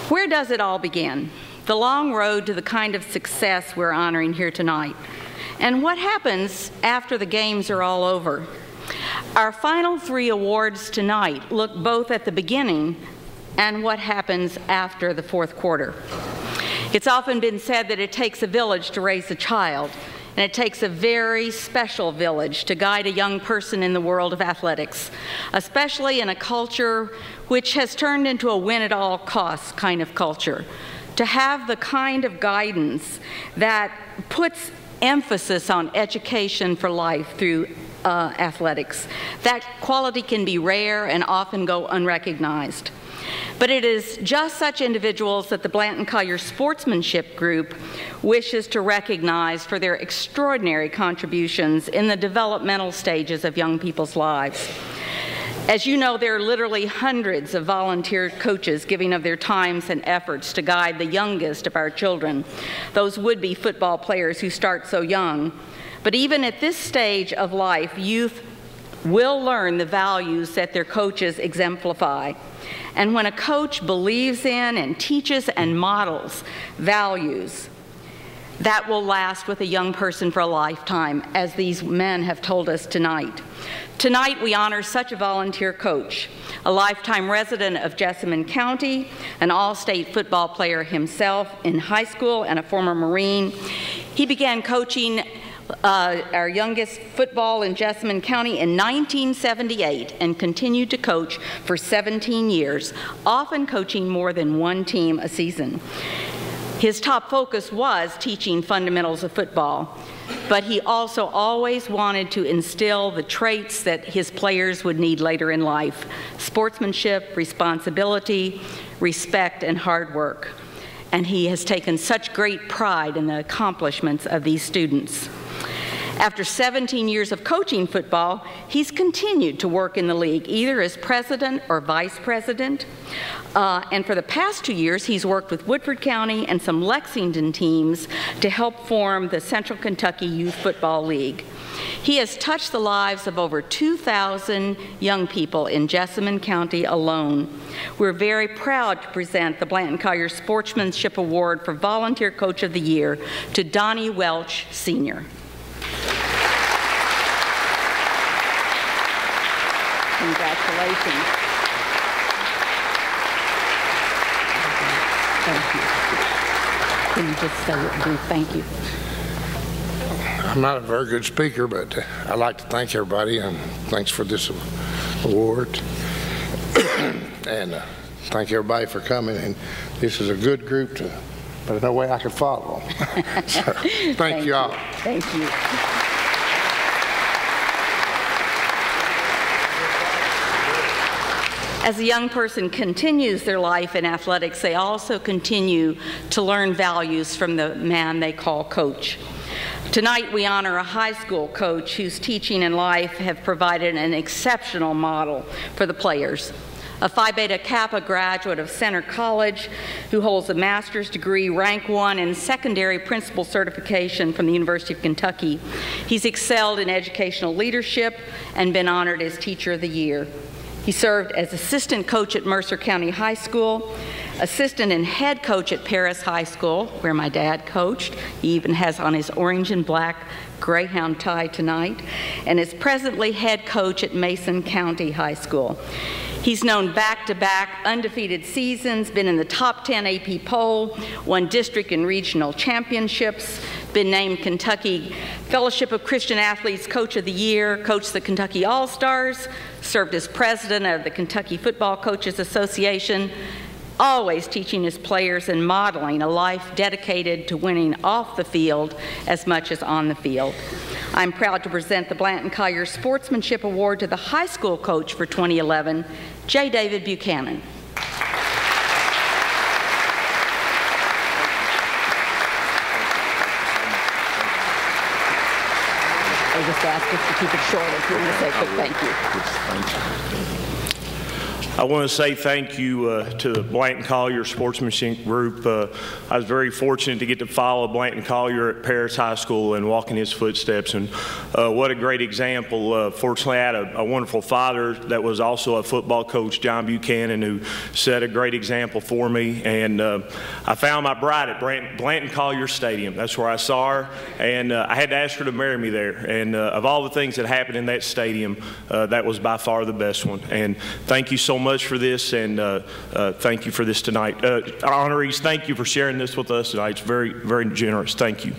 Where does it all begin? The long road to the kind of success we're honoring here tonight. And what happens after the games are all over? Our final 3 awards tonight look both at the beginning and what happens after the 4th quarter. It's often been said that it takes a village to raise a child, and it takes a very special village to guide a young person in the world of athletics, especially in a culture which has turned into a win-at-all-costs kind of culture. To have the kind of guidance that puts emphasis on education for life through athletics. That quality can be rare and often go unrecognized. But it is just such individuals that the Blanton-Collier Sportsmanship Group wishes to recognize for their extraordinary contributions in the developmental stages of young people's lives. As you know, there are literally hundreds of volunteer coaches giving of their times and efforts to guide the youngest of our children, those would-be football players who start so young. But even at this stage of life, youth will learn the values that their coaches exemplify. And when a coach believes in and teaches and models values, that will last with a young person for a lifetime, as these men have told us tonight. Tonight, we honor such a volunteer coach, a lifetime resident of Jessamine County, an all-state football player himself in high school, and a former Marine. He began coaching our youngest football in Jessamine County in 1978 and continued to coach for 17 years, often coaching more than one team a season. His top focus was teaching fundamentals of football, but he also always wanted to instill the traits that his players would need later in life: sportsmanship, responsibility, respect, and hard work. And he has taken such great pride in the accomplishments of these students. After 17 years of coaching football, he's continued to work in the league, either as president or vice president. And for the past 2 years, he's worked with Woodford County and some Lexington teams to help form the Central Kentucky Youth Football League. He has touched the lives of over 2,000 young people in Jessamine County alone. We're very proud to present the Blanton-Collier Sportsmanship Award for Volunteer Coach of the Year to Donnie Welch, Sr. Congratulations. Thank you. Can you just say it brief? Thank you. I'm not a very good speaker, but I'd like to thank everybody, and thanks for this award. And thank everybody for coming. And this is a good group, but there's no way I could follow them. So, thank you all. Thank you. As a young person continues their life in athletics, they also continue to learn values from the man they call coach. Tonight, we honor a high school coach whose teaching and life have provided an exceptional model for the players. A Phi Beta Kappa graduate of Center College who holds a master's degree, rank 1 in secondary principal certification from the University of Kentucky. He's excelled in educational leadership and been honored as Teacher of the Year. He served as assistant coach at Mercer County High School, assistant and head coach at Paris High School, where my dad coached. He even has on his orange and black Greyhound tie tonight, and is presently head coach at Mason County High School. He's known back-to-back undefeated seasons, been in the top 10 AP poll, won district and regional championships, been named Kentucky Fellowship of Christian Athletes Coach of the Year, coached the Kentucky All-Stars, served as president of the Kentucky Football Coaches Association, always teaching his players and modeling a life dedicated to winning off the field as much as on the field. I'm proud to present the Blanton-Collier Sportsmanship Award to the high school coach for 2011, J. David Buchanan. They just asked us to keep it short if you want to say a quick thank you. I want to say thank you to the Blanton Collier Sportsmanship Group. I was very fortunate to get to follow Blanton Collier at Paris High School and walk in his footsteps, and what a great example. Fortunately, I had a wonderful father that was also a football coach, John Buchanan, who set a great example for me, and I found my bride at Blanton Collier Stadium. That's where I saw her, and I had to ask her to marry me there, and of all the things that happened in that stadium, that was by far the best one. And thank you so much for this, and thank you for this tonight. Honorees, thank you for sharing this with us tonight. It's very, very generous. Thank you.